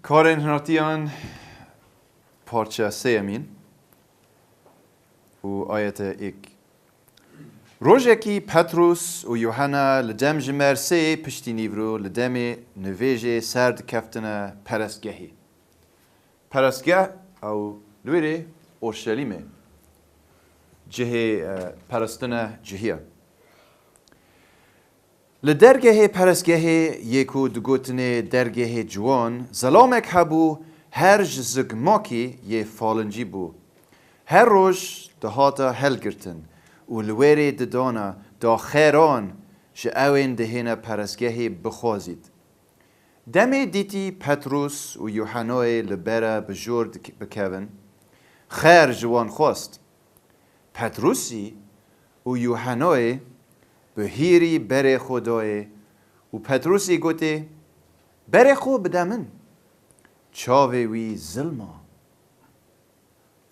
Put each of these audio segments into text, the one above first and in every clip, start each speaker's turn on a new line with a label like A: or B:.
A: كارێن هنارتیان پارچه سیمین و آیت ایک. روژکی پتروس و یوحنا لدم جمر سه پشتی نیورو لدم نویج سرد کفتن پرستگاهی. پرستگاه او لویره اورشلیمه. جهه پرستنه جهیه. لدرگه پرستگاه یکو دگوتنه درگه جوان زلامک هبو هرج زگماکی یه فالنجی بو. هر روز دهاتا هل گرتن و لویره ددانا دا خیران شعوین دهینه پرستگاه بخوازید. دمی دیتی پتروس و یوحنای لبره بجورد بکون خیر جوان خواست. پتروسی و یوحنای به هیری بره خدای و پتروسی گوته بره خو بدمن چاوه وی ظلما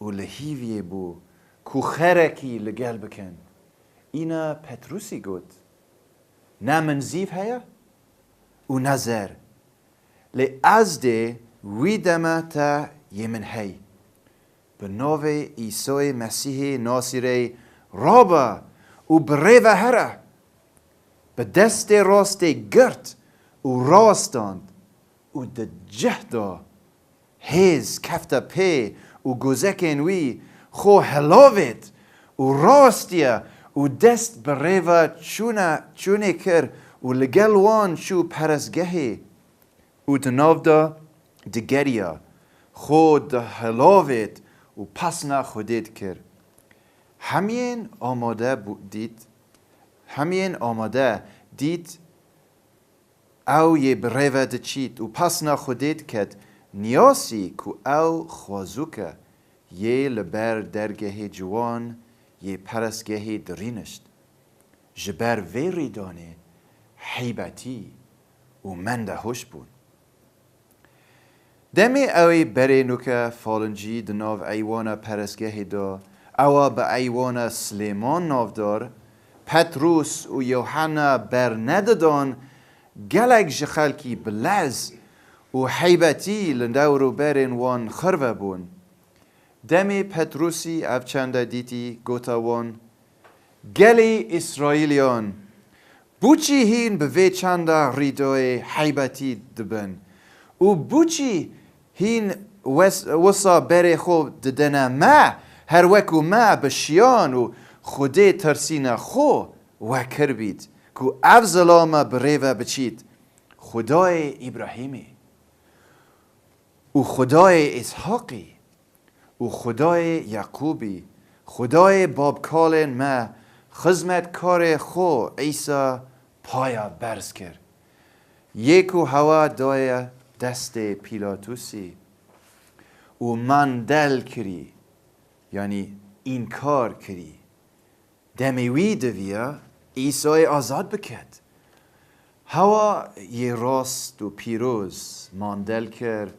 A: و لحیویه بو کو خرکی لگل بکن. اینا پتروسی گوت نه منزیف هیا و نظر لی از ده وی دمه تا یمن هی به نوع عیسی مسیح ناصره رابا و بره و هره به دست راست گرت و راستاند و ده جهدا هیز کفتا پی و گوزکن وی خو هلاوید و راستیا و دست بره و چونه کر و لگلوان شو پرستگهی و دناو دا دگریا خود هلاوید و پسنا خودید کر. همین آماده دید او یه بروید چید و پسنا خودید کد نیاسی که او خوازوکه یه لبر درگه جوان یه پرستگه درینشت جبر ویری دانه حیبتی و منده هوش بود. دمی اوی بره نوکه فالنجی دناو ایوان پرستگه دا او به ایوان سلیمان نافدار پتروس و یوحنا بر ندادان گلک جخلکی بلز و حیبتی لندورو برین وان خروه بون. دمی پتروسی افچنده دیتی گوتا وان گلی اسرائیلیان بوچی هین به وی چنده ریدای حیبتی دبن و بوچی هین وسا بره خوب ددنه ما هر وکو ما بشیان و خوده ترسینه خو وکر بید که افضلامه بریوه بچید خدای ابراهیمی و خدای اسحاقی و خدای یعقوبی خدای بابکالن ما خدمتکار خو عیسی پایا برز کرد. یکو هوا دای دست پیلاتوسی و من دل کری یعنی این کار کری دمیوی دویا عیسی آزاد بکد. هوا یه راست و پیروز من دل کرد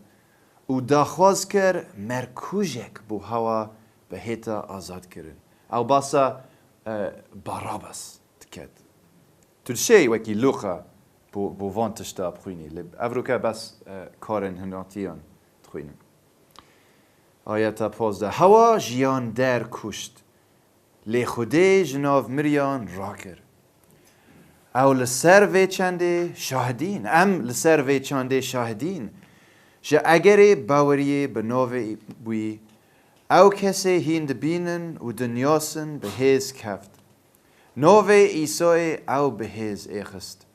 A: و دخواست کرد مرکوژک بو هوا به هیتا آزاد کردن. او باسا باراباس تکد. تلشی وکی لوخا بو وانتشتا بخوینی. افروکا بس کارن هنارتیان تخوینم. آیت 15 هوا جیان در کشت لی خوده جناو مریان را کرد. او لسر وی چنده شاهدین لسر وی چنده شاهدین جا اگر باوری به نوی بوی او کسی هیند بینن و دنیاسن به هیز کفت نوی ایسای او به هیز ایخست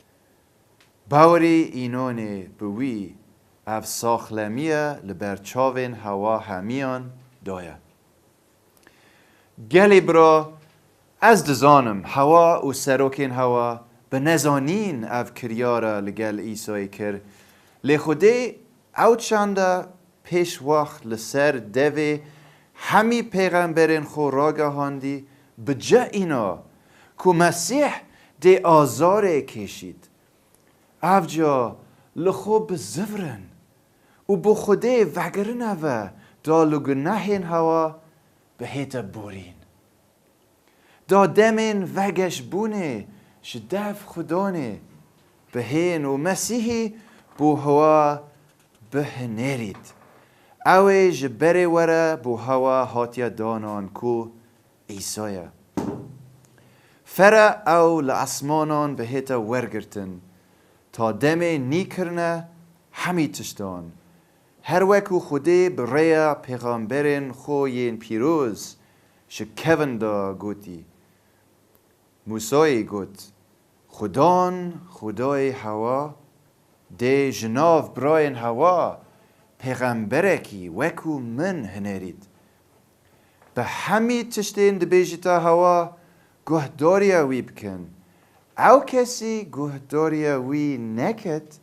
A: باوری اینونه بوی او ساخلمیه لبرچاوین هوا همیان دایه گلی برا از دزانم هوا و سروکین هوا به نزانین او کریارا لگل ایسای کر لی خوده او چنده پیش وقت لسر دوی همی پیغمبرین خو راگهاندی بجا اینا که مسیح دی آزاره کشید او جا لخو بزورن و بو خوده وگرنه و دا لگنهین هوا به هیتا بورین دا دمین وگش بونه شدف خدانه به هین و مسیحی بو هوا بهنرید اوه جبره وره بو هوا هاتیا دانان کو عیسایه فره او لعصمانان به هیتا ورگرتن تا دمه نیکرنه همی تشتان هر وکو خوده برای پیغامبرین خوین پیروز شکون دا گوتی موسای گوت خدای هوا ده جناو براین هوا پیغمبرکی وکو من هنرید به همی تشتین دبیجتا هوا گهداری وی بکن او کسی گهداری وی نکت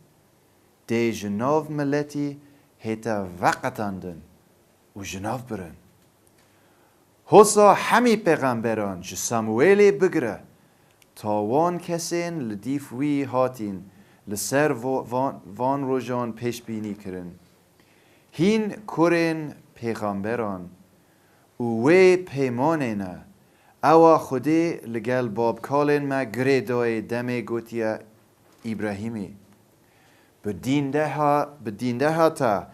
A: ده جناو ملتی هیتا وقتاندن و جناو برن حسا همی پیغمبران جو ساموئیلی بگره تا وان کسین لدیف وی هاتین لسر وان روژان پیش بینی کرن هین کرن پیغمبران و وی پیمانه او خودی لگل باب کالن ما گریدای دمه گوتیا ابراهیمی بدینده ها تا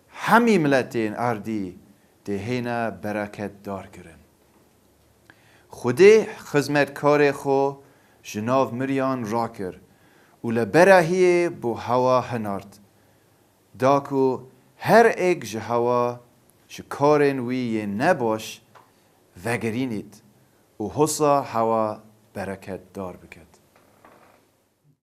A: همی ملتین اردی دهینا برکت دار کرن خودی خدمتکار خو جناو مریان را کر و لبرهی بو هوا هنارت داکو هر ایک جه هوا شکارن وی نباش وگرینید و حسا هوا برکت دار بکد